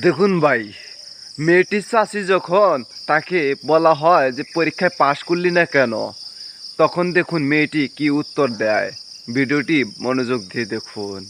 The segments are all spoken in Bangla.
দেখুন ভাই, মেয়েটির চাষি যখন তাকে বলা হয় যে পরীক্ষায় পাশ করলি না কেন, তখন দেখুন মেয়েটি কি উত্তর দেয়। ভিডিওটি মনোযোগ দিয়ে দেখুন।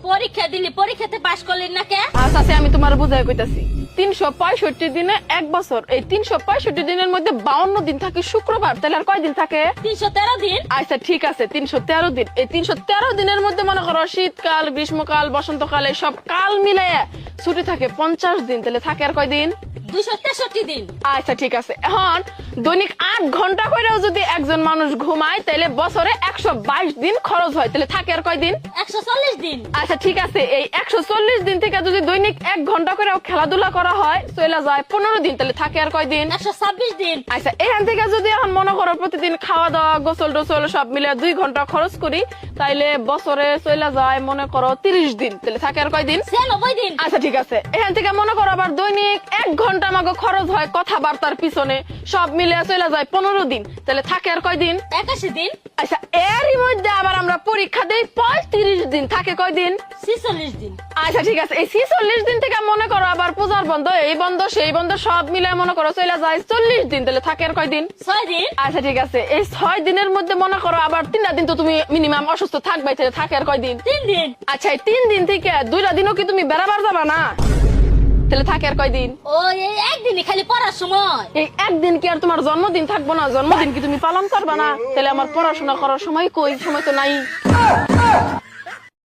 পরীক্ষা দিলি, পরীক্ষাতে পাশ করলি না কে? আচ্ছা আমি তোমার বুঝাই কইতাছি। 365 দিনে এক বছর, এই 365 দিনের মধ্যে 52 দিন থাকে শুক্রবার, তাহলে আর কয় দিন থাকে? 313 দিন। আচ্ছা ঠিক আছে, 313 দিন। এই 313 দিনের মধ্যে মনে করো শীতকাল, গ্রীষ্মকাল, বসন্তকাল এই সব কাল মিলাইয়া ছুটি থাকে 50 দিন, তাহলে থাকে আর কয় দিন? 263 দিন। আচ্ছা ঠিক আছে, এখন দৈনিক 8 ঘন্টা করেও যদি একজন মানুষ ঘুমায় তাহলে বছরে 122 দিন খরচ হয়, তাহলে থাকে আর কয় দিন? 140 দিন। আচ্ছা ঠিক আছে, এই 140 দিন থেকে যদি দৈনিক 1 ঘন্টা করেও খেলাধুলা করা হয় চলে যায় 15 দিন, তাহলে থাকে আর কয় দিন? 126 দিন। আচ্ছা এখান থেকে যদি এখন মনে করো প্রতিদিন খাওয়া দাওয়া গোসল টোসল সব মিলে 2 ঘন্টা খরচ করি, তাইলে বছরে চলে যায় মনে করো 30 দিন, তাহলে থাকে আর কয় দিন? 96 দিন। আচ্ছা ঠিক আছে, এখান থেকে মনে করো আবার দৈনিক 1 ঘন্টা আমাকে খরচ হয় কথাবার্তার পিছনে, সব মিলে চলে যায় 15 দিন, তাহলে থাকে আর কয় দিন? 81 দিন। আচ্ছা এরই মধ্যে আবার আমরা পরীক্ষা দেই 35 দিন, থাকে কয় দিন? 46 দিন। আচ্ছা ঠিক আছে, এই 46 দিন থেকে মনে করো আবার পূজার বন্ধ, এই বন্ধ সেই বন্ধ সব মিলে মনে করো চলে যায় 40 দিন, তাহলে থাকে আর কয় দিন? 6 দিন। আচ্ছা ঠিক আছে, এই 6 দিনের মধ্যে মনে করো আবার 3টা দিন তো তুমি মিনিমাম অসুস্থ থাকবাই, তাহলে থাকে আর কয় দিন? 3 দিন। আচ্ছা এই 3 দিন থেকে 2টা দিনও কি তুমি বেড়াবার যাবা না, তাহলে থাকে আর কয় দিন? ও এই একদিনই খালি পড়ার সময়। এই একদিন কি আর তোমার জন্মদিন থাকবো না? জন্মদিন কি তুমি পালন করবা না? তাহলে আমার পড়াশোনা করার সময় কই? সময় তো নাই।